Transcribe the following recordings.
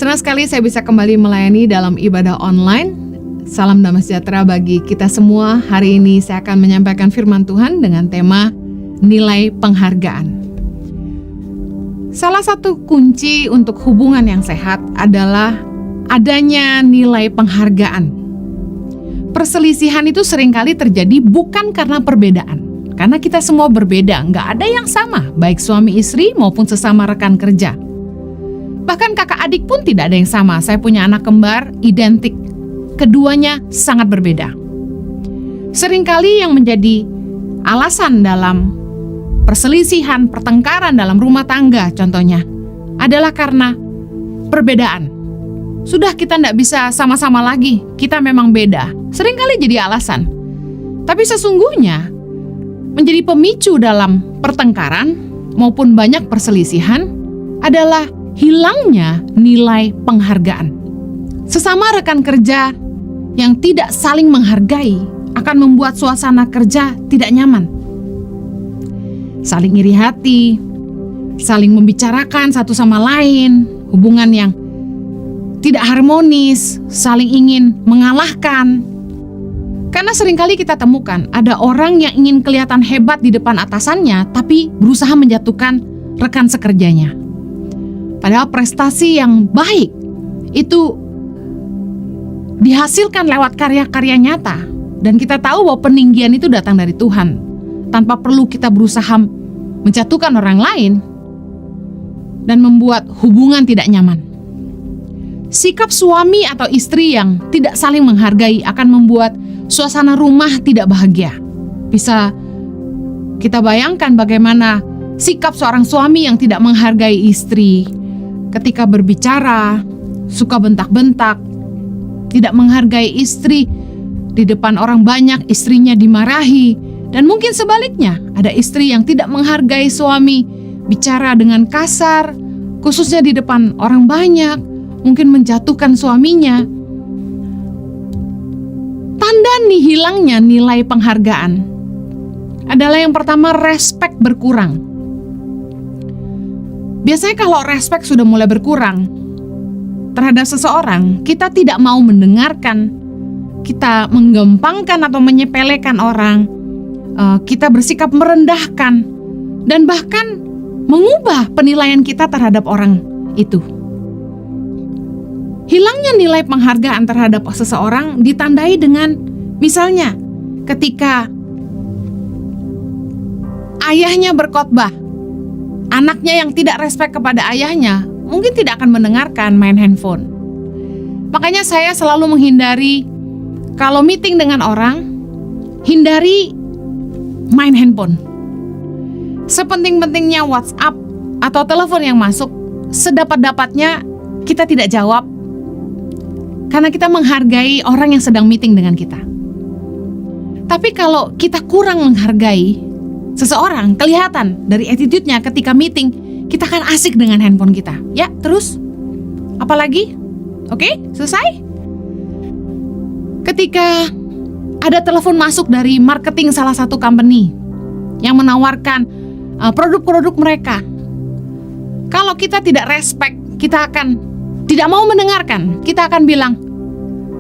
Senang sekali saya bisa kembali melayani dalam ibadah online. Salam damai sejahtera bagi kita semua. Hari ini saya akan menyampaikan firman Tuhan dengan tema nilai penghargaan. Salah satu kunci untuk hubungan yang sehat adalah adanya nilai penghargaan. Perselisihan itu seringkali terjadi bukan karena perbedaan. Karena kita semua berbeda, nggak ada yang sama, baik suami istri maupun sesama rekan kerja. Bahkan kakak adik pun tidak ada yang sama. Saya punya anak kembar, identik. Keduanya sangat berbeda. Seringkali yang menjadi alasan dalam perselisihan, pertengkaran dalam rumah tangga contohnya, adalah karena perbedaan. Sudah kita tidak bisa sama-sama lagi, kita memang beda. Seringkali jadi alasan. Tapi sesungguhnya, menjadi pemicu dalam pertengkaran maupun banyak perselisihan adalah hilangnya nilai penghargaan. Sesama rekan kerja yang tidak saling menghargai akan membuat suasana kerja tidak nyaman. Saling iri hati, saling membicarakan satu sama lain, hubungan yang tidak harmonis, saling ingin mengalahkan. Karena seringkali kita temukan ada orang yang ingin kelihatan hebat di depan atasannya, tapi berusaha menjatuhkan rekan sekerjanya. Padahal prestasi yang baik itu dihasilkan lewat karya-karya nyata. Dan kita tahu bahwa peninggian itu datang dari Tuhan. Tanpa perlu kita berusaha menjatuhkan orang lain dan membuat hubungan tidak nyaman. Sikap suami atau istri yang tidak saling menghargai akan membuat suasana rumah tidak bahagia. Bisa kita bayangkan bagaimana sikap seorang suami yang tidak menghargai istri. Ketika berbicara, suka bentak-bentak, tidak menghargai istri, di depan orang banyak istrinya dimarahi, dan mungkin sebaliknya, ada istri yang tidak menghargai suami, bicara dengan kasar, khususnya di depan orang banyak, mungkin menjatuhkan suaminya. Tanda hilangnya nilai penghargaan adalah yang pertama, respek berkurang. Biasanya kalau respek sudah mulai berkurang terhadap seseorang, kita tidak mau mendengarkan, kita menggampangkan atau menyepelekan orang, kita bersikap merendahkan, dan bahkan mengubah penilaian kita terhadap orang itu. Hilangnya nilai penghargaan terhadap seseorang ditandai dengan, misalnya, ketika ayahnya berkhotbah, anaknya yang tidak respek kepada ayahnya mungkin tidak akan mendengarkan, main handphone. Makanya saya selalu menghindari kalau meeting dengan orang, hindari main handphone. Sepenting-pentingnya WhatsApp atau telepon yang masuk, sedapat-dapatnya kita tidak jawab karena kita menghargai orang yang sedang meeting dengan kita. Tapi kalau kita kurang menghargai seseorang, kelihatan dari attitude-nya ketika meeting, kita akan asik dengan handphone kita. Ya, terus? Apalagi? Oke, selesai? Ketika ada telepon masuk dari marketing salah satu company yang menawarkan produk-produk mereka, kalau kita tidak respect, kita akan tidak mau mendengarkan. Kita akan bilang,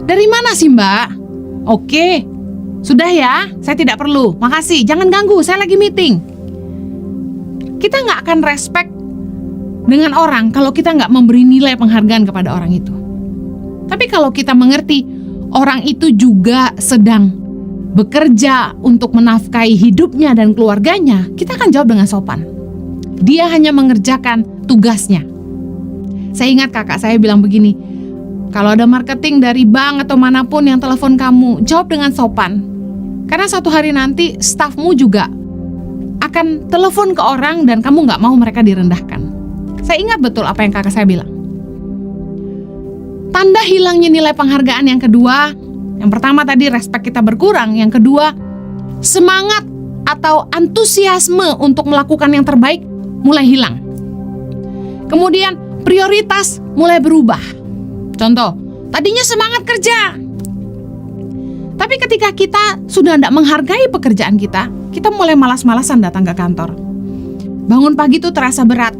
dari mana sih mbak? Oke, sudah ya, saya tidak perlu, makasih, jangan ganggu, saya lagi meeting. Kita nggak akan respect dengan orang kalau kita nggak memberi nilai penghargaan kepada orang itu. Tapi kalau kita mengerti, orang itu juga sedang bekerja untuk menafkahi hidupnya dan keluarganya, kita akan jawab dengan sopan. Dia hanya mengerjakan tugasnya. Saya ingat kakak saya bilang begini, kalau ada marketing dari bank atau manapun yang telepon kamu, jawab dengan sopan. Karena suatu hari nanti stafmu juga akan telepon ke orang dan kamu nggak mau mereka direndahkan. Saya ingat betul apa yang kakak saya bilang. Tanda hilangnya nilai penghargaan yang kedua, yang pertama tadi respek kita berkurang, yang kedua semangat atau antusiasme untuk melakukan yang terbaik mulai hilang. Kemudian prioritas mulai berubah. Contoh, tadinya semangat kerja, tapi ketika kita sudah tidak menghargai pekerjaan kita mulai malas-malasan datang ke kantor. Bangun pagi itu terasa berat.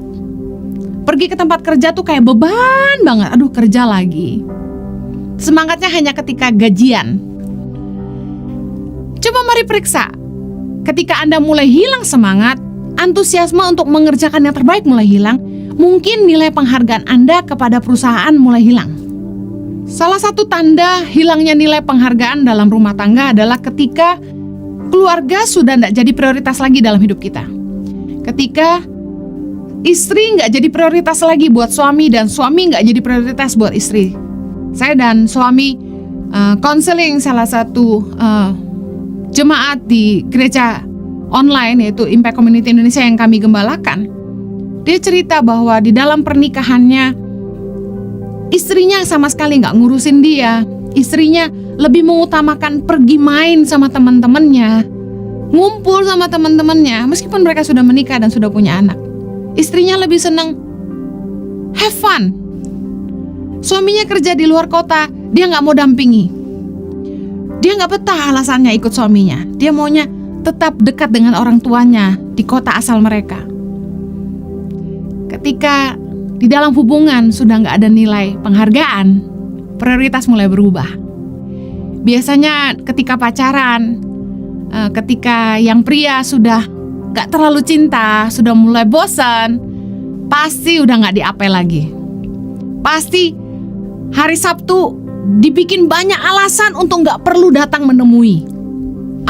Pergi ke tempat kerja tuh kayak beban banget. Aduh, kerja lagi. Semangatnya hanya ketika gajian. Coba mari periksa. Ketika Anda mulai hilang semangat, antusiasme untuk mengerjakan yang terbaik mulai hilang, mungkin nilai penghargaan Anda kepada perusahaan mulai hilang. Salah satu tanda hilangnya nilai penghargaan dalam rumah tangga adalah ketika keluarga sudah tidak jadi prioritas lagi dalam hidup kita. Ketika istri nggak jadi prioritas lagi buat suami dan suami nggak jadi prioritas buat istri. Saya dan suami konseling salah satu jemaat di gereja online, yaitu Impact Community Indonesia yang kami gembalakan. Dia cerita bahwa di dalam pernikahannya istrinya sama sekali nggak ngurusin dia. Istrinya lebih mengutamakan pergi main sama teman-temannya, ngumpul sama teman-temannya, meskipun mereka sudah menikah dan sudah punya anak. Istrinya lebih senang have fun. Suaminya kerja di luar kota, dia nggak mau dampingi. Dia nggak betah alasannya ikut suaminya. Dia maunya tetap dekat dengan orang tuanya di kota asal mereka. Ketika di dalam hubungan sudah nggak ada nilai penghargaan, prioritas mulai berubah. Biasanya ketika pacaran, ketika yang pria sudah nggak terlalu cinta, sudah mulai bosan, pasti udah nggak diapel lagi. Pasti hari Sabtu dibikin banyak alasan untuk nggak perlu datang menemui.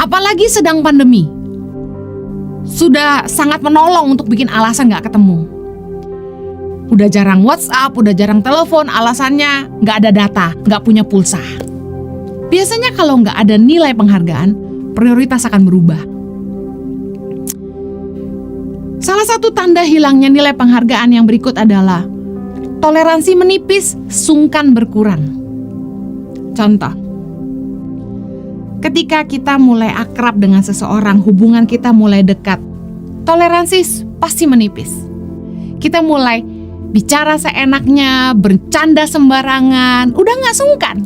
Apalagi sedang pandemi, sudah sangat menolong untuk bikin alasan nggak ketemu. Udah jarang WhatsApp, udah jarang telepon, alasannya nggak ada data, nggak punya pulsa. Biasanya kalau nggak ada nilai penghargaan, prioritas akan berubah. Salah satu tanda hilangnya nilai penghargaan yang berikut adalah toleransi menipis, sungkan berkurang. Contoh, ketika kita mulai akrab dengan seseorang, hubungan kita mulai dekat, toleransi pasti menipis. Kita mulai bicara seenaknya, bercanda sembarangan, udah gak sungkan.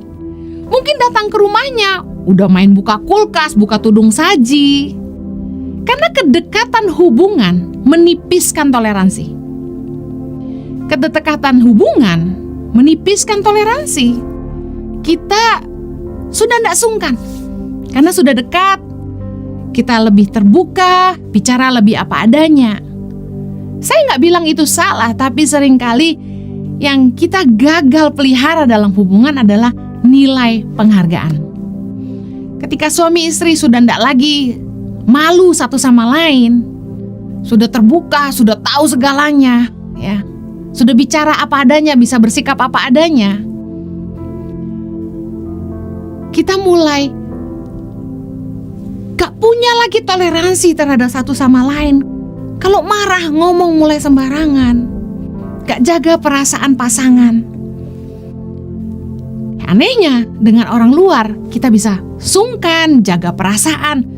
Mungkin datang ke rumahnya, udah main buka kulkas, buka tudung saji. Karena kedekatan hubungan menipiskan toleransi. Kedekatan hubungan menipiskan toleransi. Kita sudah tidak sungkan. Karena sudah dekat, kita lebih terbuka, bicara lebih apa adanya. Saya nggak bilang itu salah, tapi seringkali yang kita gagal pelihara dalam hubungan adalah nilai penghargaan. Ketika suami istri sudah tidak lagi malu satu sama lain, sudah terbuka, sudah tahu segalanya, ya, sudah bicara apa adanya, bisa bersikap apa adanya, kita mulai gak punya lagi toleransi terhadap satu sama lain. Kalau marah, ngomong mulai sembarangan, gak jaga perasaan pasangan. Anehnya, dengan orang luar kita bisa sungkan, jaga perasaan.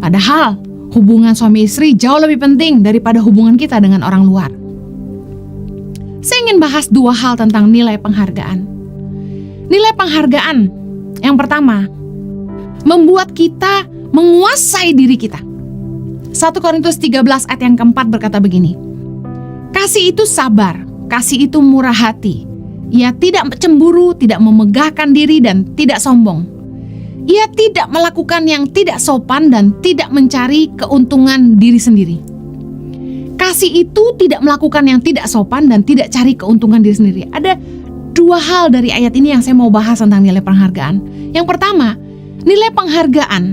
Padahal hubungan suami istri jauh lebih penting daripada hubungan kita dengan orang luar. Saya ingin bahas dua hal tentang nilai penghargaan. Nilai penghargaan yang pertama, membuat kita menguasai diri kita. 1 Korintus 13 ayat yang keempat berkata begini, kasih itu sabar, kasih itu murah hati. Ia tidak cemburu, tidak memegahkan diri dan tidak sombong. Ia tidak melakukan yang tidak sopan dan tidak mencari keuntungan diri sendiri. Kasih itu tidak melakukan yang tidak sopan dan tidak cari keuntungan diri sendiri. Ada dua hal dari ayat ini yang saya mau bahas tentang nilai penghargaan. Yang pertama, nilai penghargaan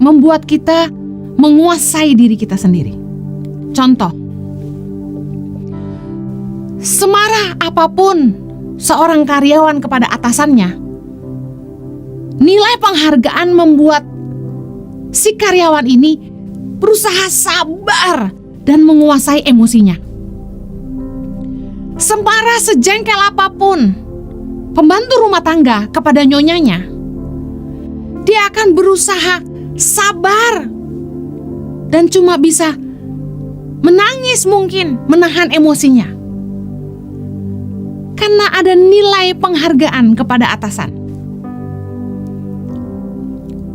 membuat kita menguasai diri kita sendiri. Contoh, semarah apapun seorang karyawan kepada atasannya, nilai penghargaan membuat si karyawan ini berusaha sabar dan menguasai emosinya. Semarah sejengkel apapun pembantu rumah tangga kepada nyonyanya, dia akan berusaha sabar dan cuma bisa menangis, mungkin menahan emosinya, karena ada nilai penghargaan kepada atasan.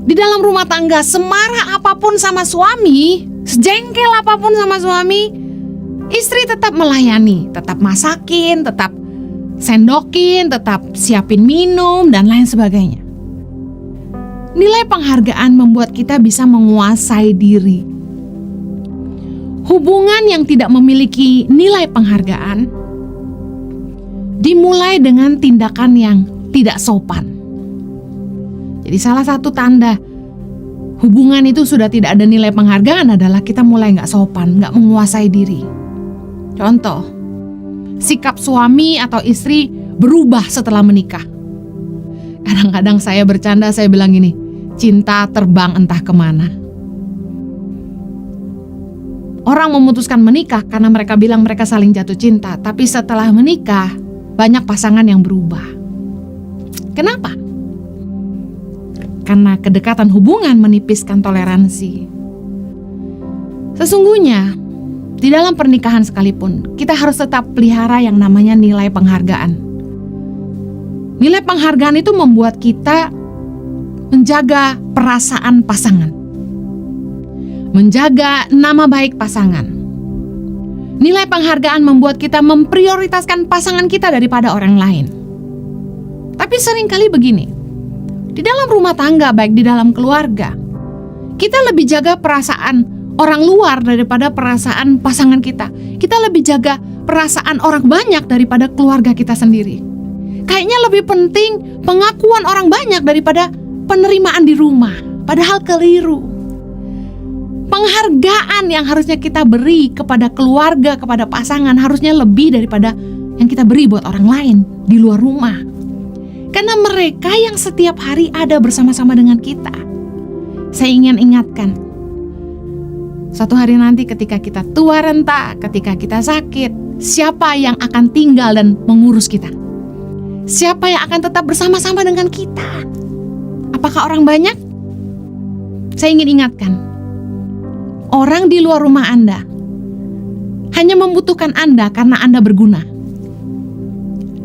Di dalam rumah tangga, semarah apapun sama suami, sejengkel apapun sama suami, Istri tetap melayani, tetap masakin, tetap sendokin, tetap siapin minum, dan lain sebagainya. Nilai penghargaan membuat kita bisa menguasai diri. Hubungan yang tidak memiliki nilai penghargaan dimulai dengan tindakan yang tidak sopan. Jadi salah satu tanda hubungan itu sudah tidak ada nilai penghargaan adalah kita mulai gak sopan, gak menguasai diri. Contoh, sikap suami atau istri berubah setelah menikah. Kadang-kadang saya bercanda, saya bilang gini, cinta terbang entah kemana. Orang memutuskan menikah karena mereka bilang mereka saling jatuh cinta, tapi setelah menikah banyak pasangan yang berubah. Kenapa? Karena kedekatan hubungan menipiskan toleransi. Sesungguhnya di dalam pernikahan sekalipun, kita harus tetap pelihara yang namanya nilai penghargaan. Nilai penghargaan itu membuat kita menjaga perasaan pasangan, menjaga nama baik pasangan. Nilai penghargaan membuat kita memprioritaskan pasangan kita daripada orang lain. Tapi seringkali begini, di dalam rumah tangga, baik di dalam keluarga, kita lebih jaga perasaan orang luar daripada perasaan pasangan kita. Kita lebih jaga perasaan orang banyak daripada keluarga kita sendiri. Kayaknya lebih penting pengakuan orang banyak daripada penerimaan di rumah. Padahal keliru. Penghargaan yang harusnya kita beri kepada keluarga, kepada pasangan harusnya lebih daripada yang kita beri buat orang lain di luar rumah. Karena mereka yang setiap hari ada bersama-sama dengan kita. Saya ingin ingatkan, suatu hari nanti ketika kita tua renta, ketika kita sakit, siapa yang akan tinggal dan mengurus kita? Siapa yang akan tetap bersama-sama dengan kita? Apakah orang banyak? Saya ingin ingatkan, orang di luar rumah Anda hanya membutuhkan Anda karena Anda berguna.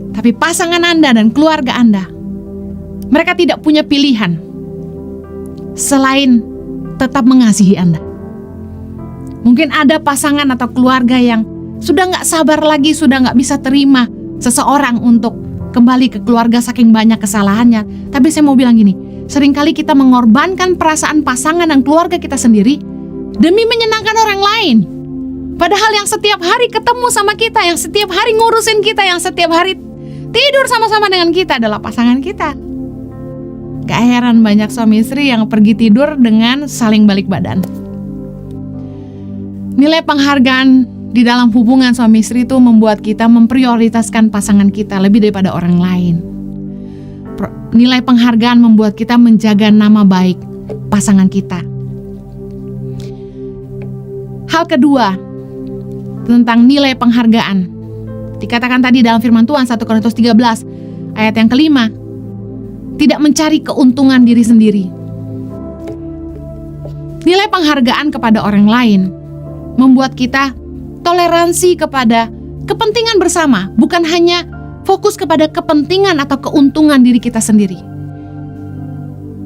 Tapi pasangan Anda dan keluarga Anda, mereka tidak punya pilihan selain tetap mengasihi Anda. Mungkin ada pasangan atau keluarga yang sudah gak sabar lagi, sudah gak bisa terima seseorang untuk kembali ke keluarga saking banyak kesalahannya. Tapi saya mau bilang gini, seringkali kita mengorbankan perasaan pasangan dan keluarga kita sendiri demi menyenangkan orang lain. Padahal yang setiap hari ketemu sama kita, yang setiap hari ngurusin kita, yang setiap hari tidur sama-sama dengan kita adalah pasangan kita. Gak heran banyak suami istri yang pergi tidur dengan saling balik badan. Nilai penghargaan di dalam hubungan suami istri itu membuat kita memprioritaskan pasangan kita lebih daripada orang lain. Nilai penghargaan membuat kita menjaga nama baik pasangan kita. Hal kedua tentang nilai penghargaan, dikatakan tadi dalam firman Tuhan 1 Korintus 13 ayat yang kelima, tidak mencari keuntungan diri sendiri. Nilai penghargaan kepada orang lain membuat kita toleransi kepada kepentingan bersama, bukan hanya fokus kepada kepentingan atau keuntungan diri kita sendiri.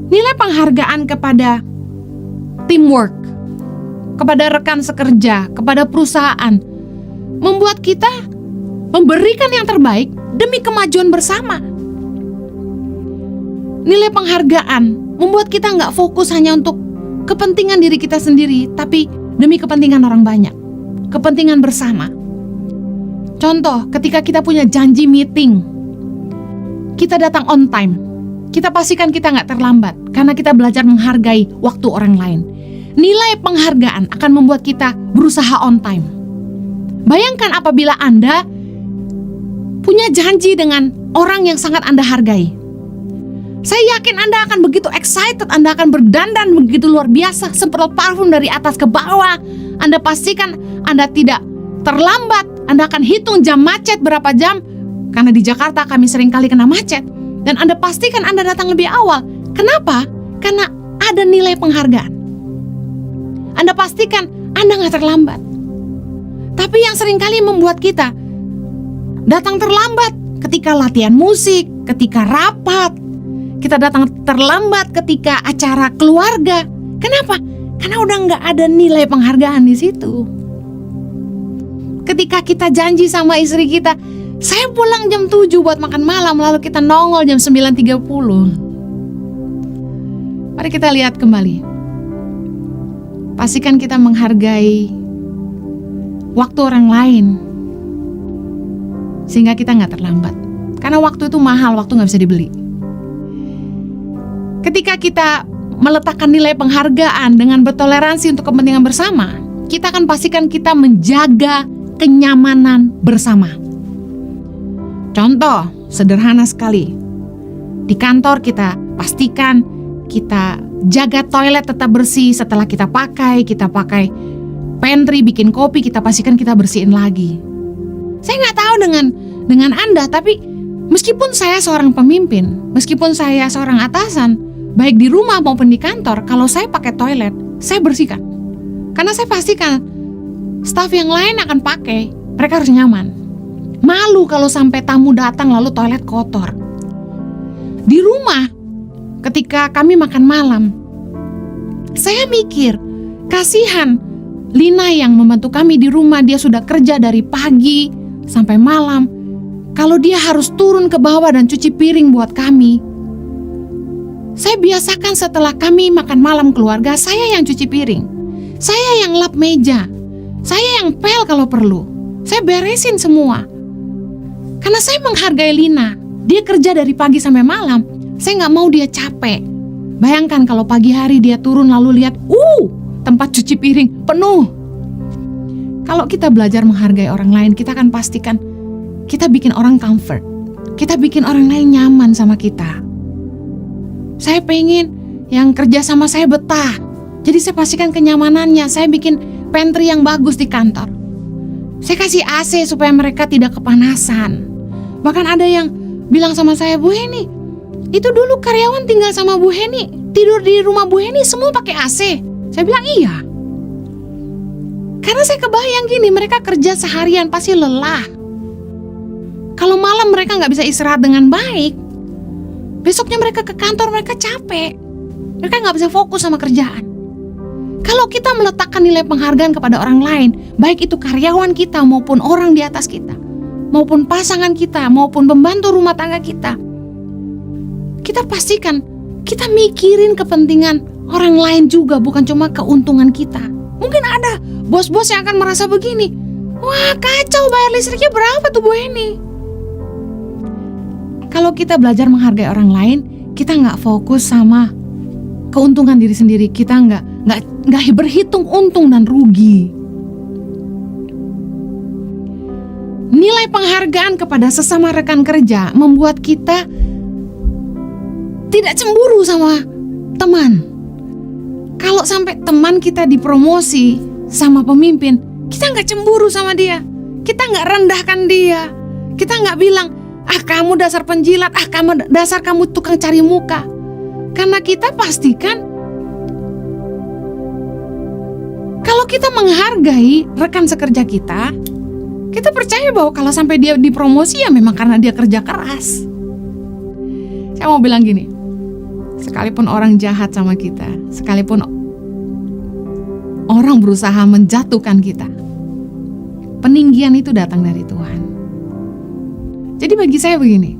Nilai penghargaan kepada teamwork, kepada rekan sekerja, kepada perusahaan, membuat kita memberikan yang terbaik demi kemajuan bersama. Nilai penghargaan membuat kita gak fokus hanya untuk kepentingan diri kita sendiri, tapi demi kepentingan orang banyak, kepentingan bersama. Contoh, ketika kita punya janji meeting, kita datang on time. Kita pastikan kita gak terlambat, karena kita belajar menghargai waktu orang lain. Nilai penghargaan akan membuat kita berusaha on time. Bayangkan apabila Anda punya janji dengan orang yang sangat Anda hargai. Saya yakin Anda akan begitu excited, Anda akan berdandan begitu luar biasa, semprot parfum dari atas ke bawah. Anda pastikan Anda tidak terlambat, Anda akan hitung jam macet berapa jam, karena di Jakarta kami sering kali kena macet. Dan Anda pastikan Anda datang lebih awal. Kenapa? Karena ada nilai penghargaan. Anda pastikan Anda gak terlambat. Tapi yang seringkali membuat kita datang terlambat ketika latihan musik, ketika rapat. Kita datang terlambat ketika acara keluarga. Kenapa? Karena udah gak ada nilai penghargaan di situ. ketika kita janji sama istri kita, saya pulang jam 7 buat makan malam, lalu kita nongol jam 9.30. Mari kita lihat kembali. Pastikan kita menghargai waktu orang lain, sehingga kita gak terlambat. Karena waktu itu mahal, waktu gak bisa dibeli. Ketika kita meletakkan nilai penghargaan dengan bertoleransi untuk kepentingan bersama, kita akan pastikan kita menjaga kenyamanan bersama. Contoh sederhana sekali. Di kantor kita pastikan kita jaga toilet tetap bersih. Setelah kita pakai pantry, bikin kopi, kita pastikan kita bersihin lagi. Saya nggak tahu dengan Anda, tapi meskipun saya seorang pemimpin, meskipun saya seorang atasan, baik di rumah maupun di kantor, kalau saya pakai toilet, saya bersihkan. Karena saya pastikan staf yang lain akan pakai, mereka harus nyaman. Malu kalau sampai tamu datang lalu toilet kotor. Di rumah, ketika kami makan malam, saya mikir, kasihan Lina yang membantu kami di rumah, dia sudah kerja dari pagi sampai malam. Kalau dia harus turun ke bawah dan cuci piring buat kami, saya biasakan setelah kami makan malam keluarga, saya yang cuci piring, saya yang lap meja, saya yang pel kalau perlu, saya beresin semua. Karena saya menghargai Lina, dia kerja dari pagi sampai malam, saya gak mau dia capek. Bayangkan kalau pagi hari dia turun lalu lihat, tempat cuci piring penuh. Kalau kita belajar menghargai orang lain, kita akan pastikan kita bikin orang comfort, kita bikin orang lain nyaman sama kita. Saya pengen yang kerja sama saya betah, jadi saya pastikan kenyamanannya. Saya bikin pantry yang bagus di kantor, saya kasih AC supaya mereka tidak kepanasan. Bahkan ada yang bilang sama saya, Bu Heni, itu dulu karyawan tinggal sama Bu Heni, tidur di rumah Bu Heni semua pakai AC. Saya bilang iya. Karena saya kebayang gini, mereka kerja seharian pasti lelah. Kalau malam mereka gak bisa istirahat dengan baik, besoknya mereka ke kantor, mereka capek. Mereka gak bisa fokus sama kerjaan. Kalau kita meletakkan nilai penghargaan kepada orang lain, baik itu karyawan kita maupun orang di atas kita, maupun pasangan kita, maupun pembantu rumah tangga kita, kita pastikan kita mikirin kepentingan orang lain juga, bukan cuma keuntungan kita. Mungkin ada bos-bos yang akan merasa begini, wah kacau, bayar listriknya berapa tuh Bu Heni? Kalau kita belajar menghargai orang lain, kita gak fokus sama keuntungan diri sendiri, kita nggak berhitung untung dan rugi. Nilai penghargaan kepada sesama rekan kerja membuat kita tidak cemburu sama teman. Kalau sampai teman kita dipromosi sama pemimpin, kita nggak cemburu sama dia, kita nggak rendahkan dia, kita nggak bilang, kamu dasar penjilat, kamu tukang cari muka. Karena kita pastikan kalau kita menghargai rekan sekerja kita, kita percaya bahwa kalau sampai dia dipromosi ya memang karena dia kerja keras. Saya mau bilang gini, sekalipun orang jahat sama kita, sekalipun orang berusaha menjatuhkan kita, peninggian itu datang dari Tuhan. Jadi bagi saya begini,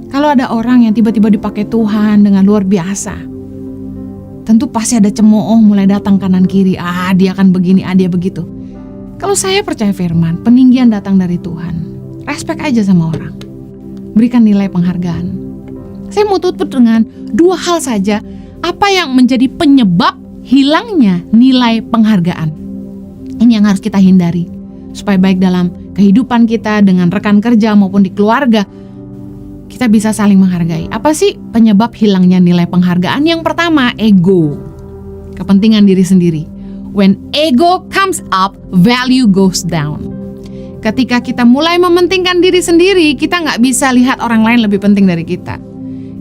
kalau ada orang yang tiba-tiba dipakai Tuhan dengan luar biasa, tentu pasti ada cemooh mulai datang kanan kiri, dia akan begini, dia begitu. Kalau saya percaya firman, peninggian datang dari Tuhan. Respect aja sama orang, berikan nilai penghargaan. Saya mau tutup dengan 2 hal saja, apa yang menjadi penyebab hilangnya nilai penghargaan. Ini yang harus kita hindari, supaya baik dalam kehidupan kita dengan rekan kerja maupun di keluarga, kita bisa saling menghargai. Apa sih penyebab hilangnya nilai penghargaan? Yang pertama, ego, kepentingan diri sendiri. When ego comes up, value goes down. Ketika kita mulai mementingkan diri sendiri, kita nggak bisa lihat orang lain lebih penting dari kita.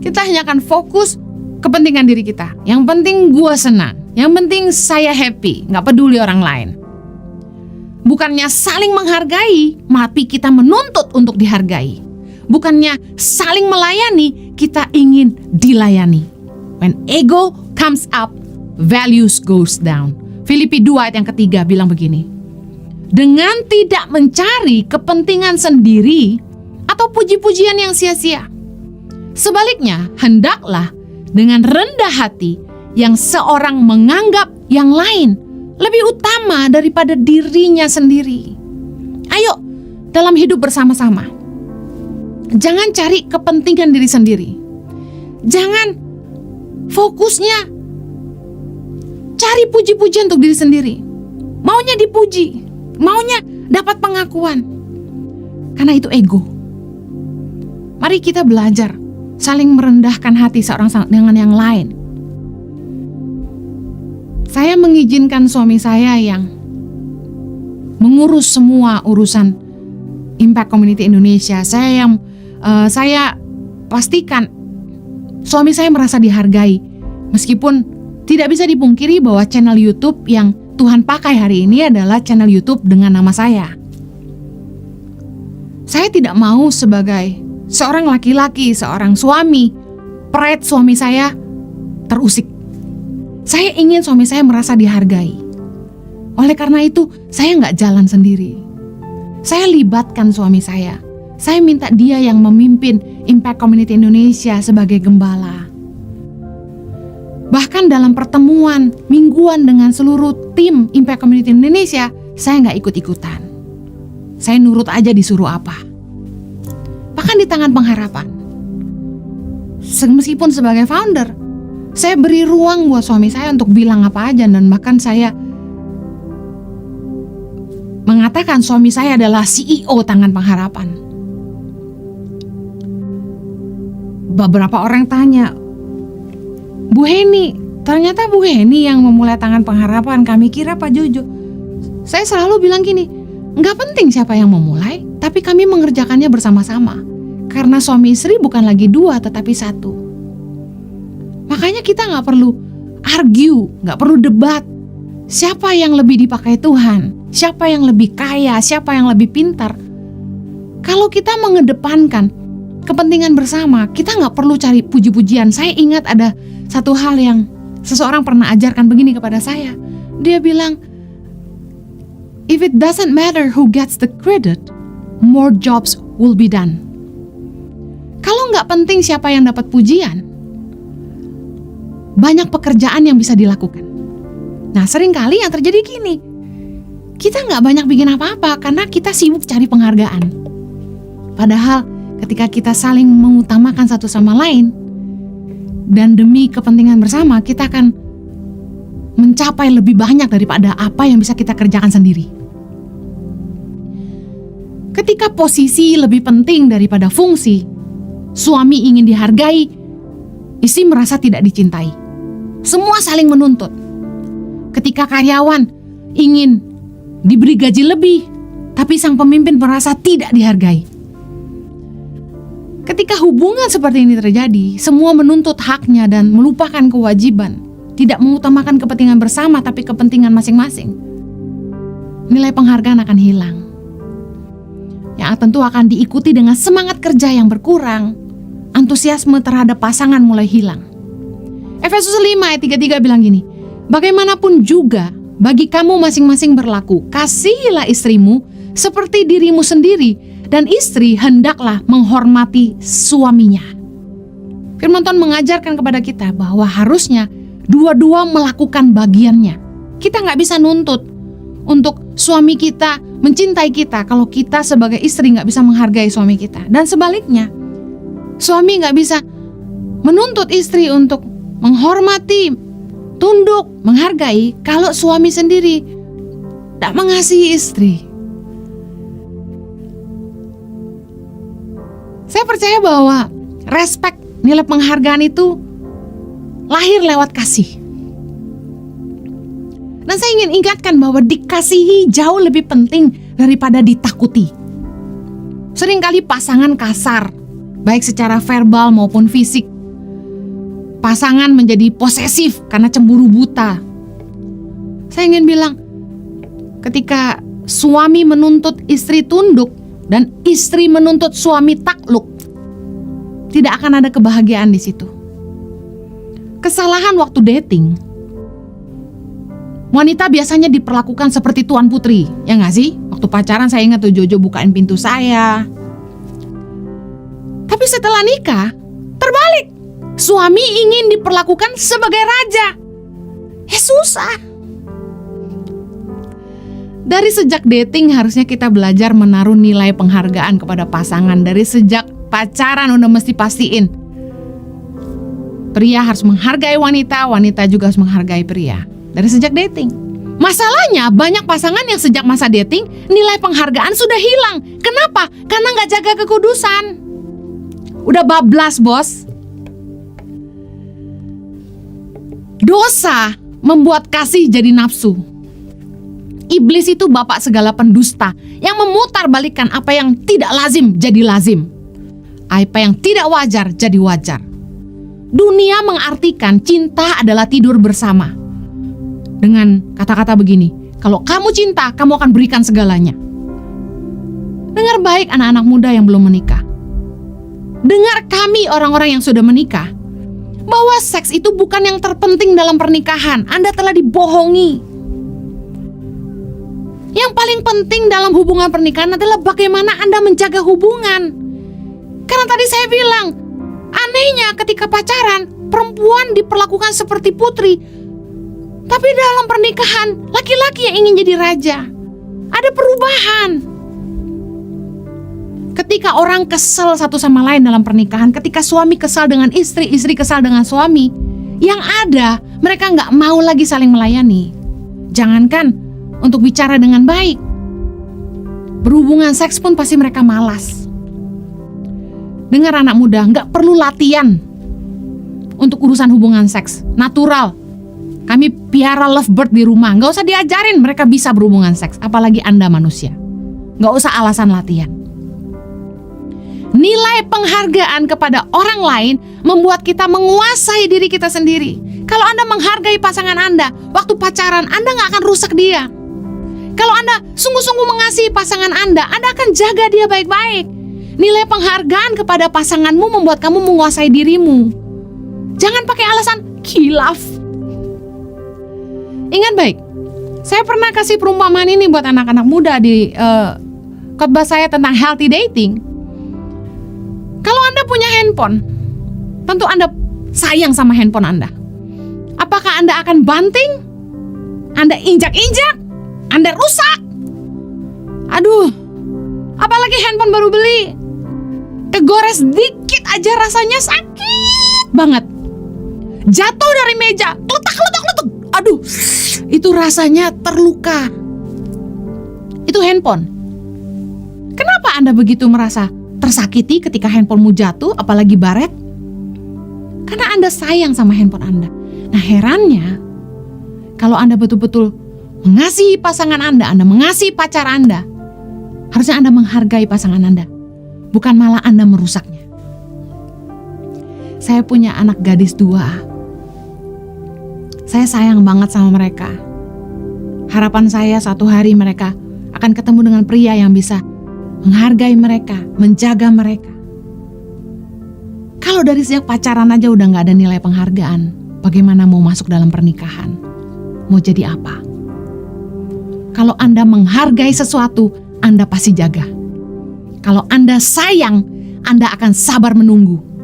Kita hanya akan fokus kepentingan diri kita. Yang penting gue senang, yang penting saya happy, nggak peduli orang lain. Bukannya saling menghargai, tapi kita menuntut untuk dihargai. Bukannya saling melayani, kita ingin dilayani. When ego comes up, values goes down. Filipi 2 ayat yang ketiga bilang begini, dengan tidak mencari kepentingan sendiri atau puji-pujian yang sia-sia. Sebaliknya, hendaklah dengan rendah hati yang seorang menganggap yang lain lebih utama daripada dirinya sendiri. Ayo, dalam hidup bersama-sama, jangan cari kepentingan diri sendiri. Jangan fokusnya cari puji-pujian untuk diri sendiri. Maunya dipuji, maunya dapat pengakuan. Karena itu ego. Mari kita belajar saling merendahkan hati seorang dengan yang lain. Saya mengizinkan suami saya yang mengurus semua urusan Impact Community Indonesia. Saya pastikan suami saya merasa dihargai, meskipun tidak bisa dipungkiri bahwa channel YouTube yang Tuhan pakai hari ini adalah channel YouTube dengan nama saya. Saya tidak mau sebagai seorang laki-laki, seorang suami, pride suami saya terusik. Saya ingin suami saya merasa dihargai. Oleh karena itu, saya nggak jalan sendiri. Saya libatkan suami saya. Saya minta dia yang memimpin Impact Community Indonesia sebagai gembala. Bahkan dalam pertemuan mingguan dengan seluruh tim Impact Community Indonesia, saya nggak ikut-ikutan. Saya nurut aja disuruh apa. Bahkan di tangan pengharapan. Meskipun sebagai founder, saya beri ruang buat suami saya untuk bilang apa aja, dan bahkan saya mengatakan suami saya adalah CEO Tangan Pengharapan. Beberapa orang tanya, Bu Heni, ternyata Bu Heni yang memulai Tangan Pengharapan, kami kira Pak Jojo. Saya selalu bilang gini, nggak penting siapa yang memulai, tapi kami mengerjakannya bersama-sama. Karena suami istri bukan lagi dua, tetapi satu. Makanya kita nggak perlu argue, nggak perlu debat. Siapa yang lebih dipakai Tuhan? Siapa yang lebih kaya? Siapa yang lebih pintar? Kalau kita mengedepankan kepentingan bersama, kita nggak perlu cari puji-pujian. Saya ingat ada satu hal yang seseorang pernah ajarkan begini kepada saya. Dia bilang, if it doesn't matter who gets the credit, more jobs will be done. Kalau nggak penting siapa yang dapat pujian, banyak pekerjaan yang bisa dilakukan. Nah, seringkali yang terjadi gini, kita nggak banyak bikin apa-apa karena kita sibuk cari penghargaan. Padahal ketika kita saling mengutamakan satu sama lain dan demi kepentingan bersama, kita akan mencapai lebih banyak daripada apa yang bisa kita kerjakan sendiri. Ketika posisi lebih penting daripada fungsi, suami ingin dihargai, istri merasa tidak dicintai. Semua saling menuntut. Ketika karyawan ingin diberi gaji lebih, tapi sang pemimpin merasa tidak dihargai. Ketika hubungan seperti ini terjadi, semua menuntut haknya dan melupakan kewajiban, tidak mengutamakan kepentingan bersama tapi kepentingan masing-masing. Nilai penghargaan akan hilang. Yang tentu akan diikuti dengan semangat kerja yang berkurang, antusiasme terhadap pasangan mulai hilang. Efesus 5 ayat 33 bilang gini, bagaimanapun juga bagi kamu masing-masing berlaku, kasihilah istrimu seperti dirimu sendiri, dan istri hendaklah menghormati suaminya. Firman Tuhan mengajarkan kepada kita bahwa harusnya dua-dua melakukan bagiannya. Kita nggak bisa nuntut untuk suami kita mencintai kita kalau kita sebagai istri nggak bisa menghargai suami kita. Dan sebaliknya, suami nggak bisa menuntut istri untuk menghormati, tunduk, menghargai kalau suami sendiri tak mengasihi istri. Saya percaya bahwa respect, nilai penghargaan itu lahir lewat kasih. Dan saya ingin ingatkan bahwa dikasihi jauh lebih penting daripada ditakuti. Seringkali pasangan kasar, baik secara verbal maupun fisik. Pasangan menjadi posesif karena cemburu buta. Saya ingin bilang, ketika suami menuntut istri tunduk dan istri menuntut suami takluk, tidak akan ada kebahagiaan di situ. Kesalahan waktu dating, wanita biasanya diperlakukan seperti tuan putri, ya nggak sih? Waktu pacaran saya ingat tuh Jojo bukain pintu saya. Tapi setelah nikah, terbalik. Suami ingin diperlakukan sebagai raja. Susah. Dari sejak dating harusnya kita belajar menaruh nilai penghargaan kepada pasangan. Dari sejak pacaran udah mesti pastiin. Pria harus menghargai wanita, wanita juga harus menghargai pria. Dari sejak dating. Masalahnya banyak pasangan yang sejak masa dating nilai penghargaan sudah hilang. Kenapa? Karena gak jaga kekudusan. Udah bablas, bos. Dosa membuat kasih jadi nafsu. Iblis itu bapak segala pendusta yang memutarbalikkan apa yang tidak lazim jadi lazim. Apa yang tidak wajar jadi wajar. Dunia mengartikan cinta adalah tidur bersama. Dengan kata-kata begini, kalau kamu cinta, kamu akan berikan segalanya. Dengar baik anak-anak muda yang belum menikah. Dengar kami orang-orang yang sudah menikah, bahwa seks itu bukan yang terpenting dalam pernikahan. Anda telah dibohongi. Yang paling penting dalam hubungan pernikahan adalah bagaimana Anda menjaga hubungan. Karena tadi saya bilang, anehnya ketika pacaran, perempuan diperlakukan seperti putri. Tapi dalam pernikahan, laki-laki yang ingin jadi raja. Ada perubahan. Ketika orang kesal satu sama lain dalam pernikahan, ketika suami kesal dengan istri, istri kesal dengan suami, yang ada mereka nggak mau lagi saling melayani. Jangankan untuk bicara dengan baik, berhubungan seks pun pasti mereka malas. Dengar anak muda, nggak perlu latihan untuk urusan hubungan seks, natural. Kami piara lovebird di rumah, nggak usah diajarin mereka bisa berhubungan seks, apalagi Anda manusia. Nggak usah alasan latihan. Nilai penghargaan kepada orang lain membuat kita menguasai diri kita sendiri. Kalau Anda menghargai pasangan Anda, waktu pacaran Anda nggak akan rusak dia. Kalau Anda sungguh-sungguh mengasihi pasangan Anda akan jaga dia baik-baik. Nilai penghargaan kepada pasanganmu membuat kamu menguasai dirimu. Jangan pakai alasan khilaf. Ingat baik, saya pernah kasih perumpamaan ini buat anak-anak muda di khotbah saya tentang healthy dating. Kalau Anda punya handphone, tentu Anda sayang sama handphone Anda. Apakah Anda akan banting? Anda injak-injak? Anda rusak? Aduh, apalagi handphone baru beli. Kegores dikit aja rasanya sakit banget. Jatuh dari meja, kletak-kletak-kletak. Aduh, itu rasanya terluka. Itu handphone. Kenapa Anda begitu merasa tersakiti ketika handphonemu jatuh, apalagi baret? Karena Anda sayang sama handphone Anda. Nah, herannya, kalau Anda betul-betul mengasihi pasangan Anda mengasihi pacar Anda, harusnya Anda menghargai pasangan Anda, bukan malah Anda merusaknya. Saya punya anak gadis 2. Saya sayang banget sama mereka. Harapan saya suatu hari mereka akan ketemu dengan pria yang bisa menghargai mereka, menjaga mereka. Kalau dari sejak pacaran aja udah gak ada nilai penghargaan, bagaimana mau masuk dalam pernikahan? Mau jadi apa? Kalau Anda menghargai sesuatu, Anda pasti jaga. Kalau Anda sayang, Anda akan sabar menunggu.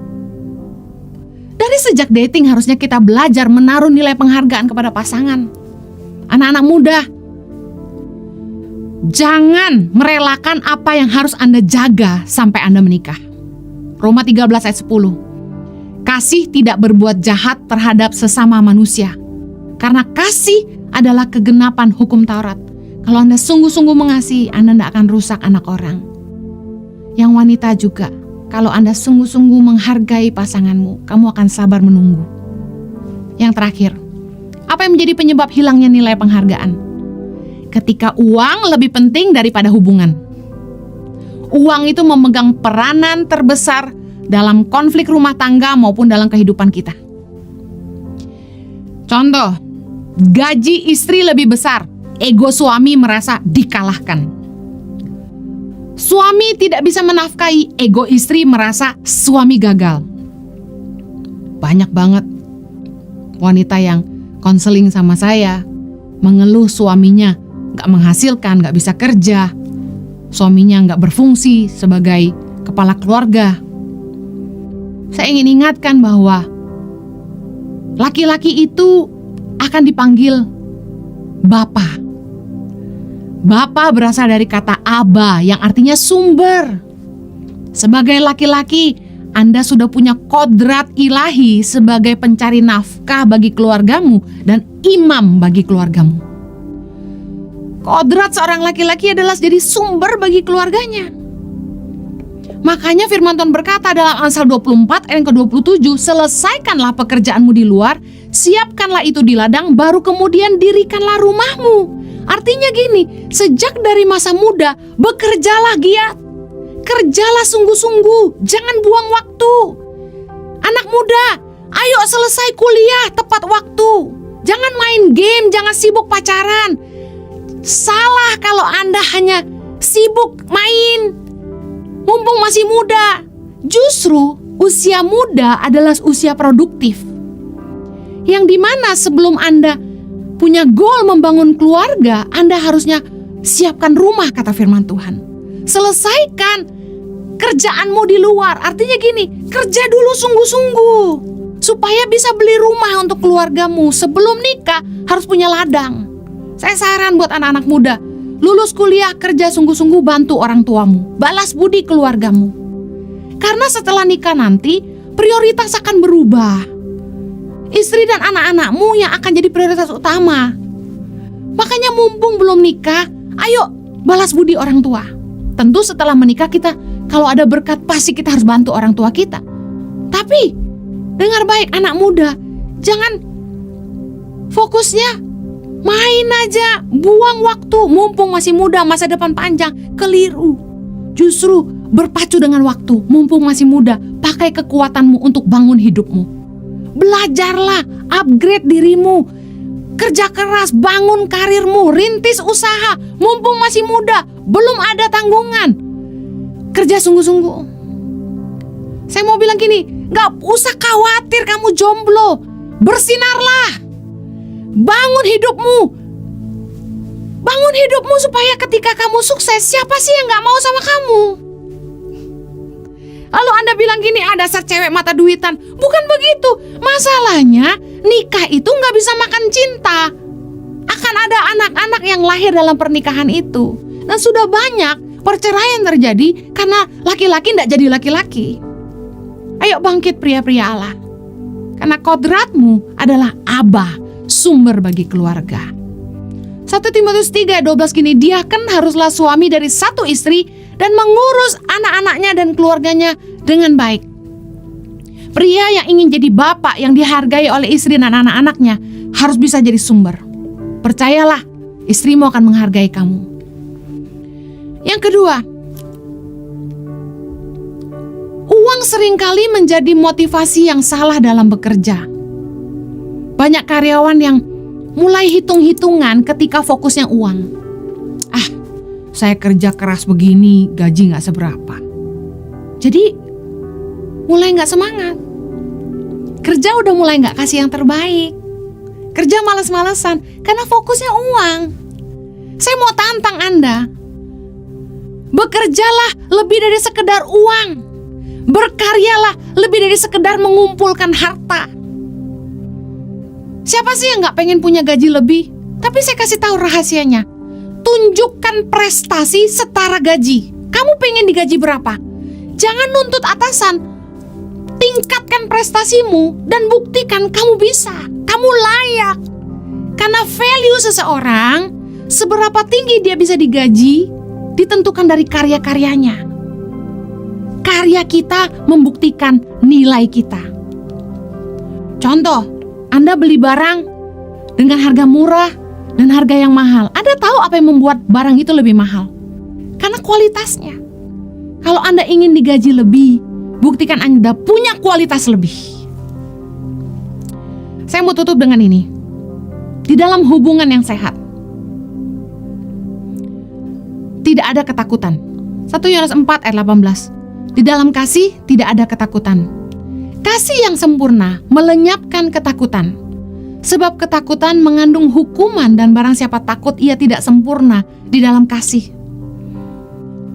Dari sejak dating harusnya kita belajar menaruh nilai penghargaan kepada pasangan. Anak-anak muda, jangan merelakan apa yang harus Anda jaga sampai Anda menikah. Roma 13 ayat 10. Kasih tidak berbuat jahat terhadap sesama manusia, karena kasih adalah kegenapan hukum Taurat. Kalau Anda sungguh-sungguh mengasihi, Anda tidak akan rusak anak orang. Yang wanita juga, kalau Anda sungguh-sungguh menghargai pasanganmu, kamu akan sabar menunggu. Yang terakhir, apa yang menjadi penyebab hilangnya nilai penghargaan? Ketika uang lebih penting daripada hubungan. Uang itu memegang peranan terbesar dalam konflik rumah tangga maupun dalam kehidupan kita. Contoh, gaji istri lebih besar, ego suami merasa dikalahkan. Suami tidak bisa menafkahi, ego istri merasa suami gagal. Banyak banget wanita yang konseling sama saya, mengeluh suaminya gak menghasilkan, gak bisa kerja, suaminya nggak berfungsi sebagai kepala keluarga. Saya ingin ingatkan bahwa laki-laki itu akan dipanggil Bapa. Bapa berasal dari kata Aba yang artinya sumber. Sebagai laki-laki, Anda sudah punya kodrat ilahi sebagai pencari nafkah bagi keluargamu dan imam bagi keluargamu. Kodrat seorang laki-laki adalah jadi sumber bagi keluarganya. Makanya firman Tuhan berkata dalam Amsal 24 ayat ke-27, selesaikanlah pekerjaanmu di luar, siapkanlah itu di ladang, baru kemudian dirikanlah rumahmu. Artinya gini, sejak dari masa muda, bekerjalah giat. Kerjalah sungguh-sungguh, jangan buang waktu. Anak muda, ayo selesai kuliah tepat waktu. Jangan main game, jangan sibuk pacaran. Salah kalau Anda hanya sibuk main mumpung masih muda. Justru usia muda adalah usia produktif, yang dimana sebelum Anda punya goal membangun keluarga, Anda harusnya siapkan rumah, kata firman Tuhan. Selesaikan kerjaanmu di luar. Artinya gini, kerja dulu sungguh-sungguh supaya bisa beli rumah untuk keluargamu. Sebelum nikah harus punya ladang. Saya saran buat anak-anak muda, lulus kuliah, kerja sungguh-sungguh, bantu orang tuamu, balas budi keluargamu. Karena setelah nikah nanti prioritas akan berubah. Istri dan anak-anakmu yang akan jadi prioritas utama. Makanya mumpung belum nikah, ayo balas budi orang tua. Tentu setelah menikah kita, kalau ada berkat pasti kita harus bantu orang tua kita. Tapi dengar baik anak muda, jangan fokusnya main aja, buang waktu mumpung masih muda, masa depan panjang. Keliru. Justru berpacu dengan waktu, mumpung masih muda, pakai kekuatanmu untuk bangun hidupmu. Belajarlah, upgrade dirimu, kerja keras, bangun karirmu, rintis usaha, mumpung masih muda, belum ada tanggungan. Kerja sungguh-sungguh. Saya mau bilang gini, gak usah khawatir kamu jomblo, bersinarlah. Bangun hidupmu. Bangun hidupmu supaya ketika kamu sukses, siapa sih yang gak mau sama kamu? Lalu Anda bilang gini, dasar cewek mata duitan. Bukan begitu. Masalahnya nikah itu gak bisa makan cinta. Akan ada anak-anak yang lahir dalam pernikahan itu. Dan sudah banyak perceraian terjadi karena laki-laki gak jadi laki-laki. Ayo bangkit pria-pria Allah. Karena kodratmu adalah Aba, sumber bagi keluarga. 1 Timotius 3:12 gini, dia kan haruslah suami dari satu istri dan mengurus anak-anaknya dan keluarganya dengan baik. Pria yang ingin jadi bapak yang dihargai oleh istri dan anak-anaknya harus bisa jadi sumber. Percayalah, istrimu akan menghargai kamu. Yang kedua, uang seringkali menjadi motivasi yang salah dalam bekerja. Banyak karyawan yang mulai hitung-hitungan ketika fokusnya uang. Saya kerja keras begini, gaji gak seberapa. Jadi mulai gak semangat. Kerja udah mulai gak kasih yang terbaik. Kerja males-malesan karena fokusnya uang. Saya mau tantang Anda. Bekerjalah lebih dari sekedar uang. Berkaryalah lebih dari sekedar mengumpulkan harta. Siapa sih yang gak pengen punya gaji lebih? Tapi saya kasih tahu rahasianya. Tunjukkan prestasi setara gaji. Kamu pengen digaji berapa? Jangan nuntut atasan. Tingkatkan prestasimu dan buktikan kamu bisa. Kamu layak. Karena value seseorang, seberapa tinggi dia bisa digaji, ditentukan dari karya-karyanya. Karya kita membuktikan nilai kita. Contoh, Anda beli barang dengan harga murah dan harga yang mahal. Anda tahu apa yang membuat barang itu lebih mahal? Karena kualitasnya. Kalau Anda ingin digaji lebih, buktikan Anda punya kualitas lebih. Saya mau tutup dengan ini. Di dalam hubungan yang sehat, tidak ada ketakutan. 1 Yohanes 4 ayat 18. Di dalam kasih tidak ada ketakutan. Kasih yang sempurna melenyapkan ketakutan. Sebab ketakutan mengandung hukuman dan barang siapa takut ia tidak sempurna di dalam kasih.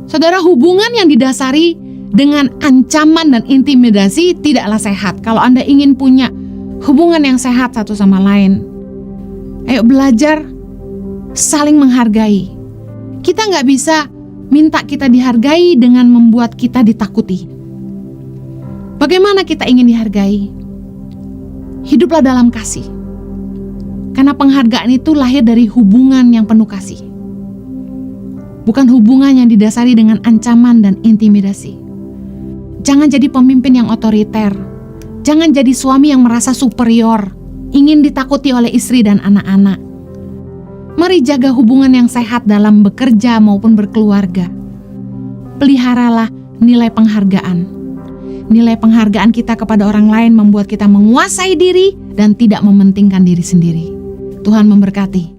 Saudara, hubungan yang didasari dengan ancaman dan intimidasi tidaklah sehat. Kalau Anda ingin punya hubungan yang sehat satu sama lain, ayo belajar saling menghargai. Kita nggak bisa minta kita dihargai dengan membuat kita ditakuti. Bagaimana kita ingin dihargai? Hiduplah dalam kasih. Karena penghargaan itu lahir dari hubungan yang penuh kasih. Bukan hubungan yang didasari dengan ancaman dan intimidasi. Jangan jadi pemimpin yang otoriter. Jangan jadi suami yang merasa superior, ingin ditakuti oleh istri dan anak-anak. Mari jaga hubungan yang sehat dalam bekerja maupun berkeluarga. Peliharalah nilai penghargaan. Nilai penghargaan kita kepada orang lain membuat kita menguasai diri dan tidak mementingkan diri sendiri. Tuhan memberkati.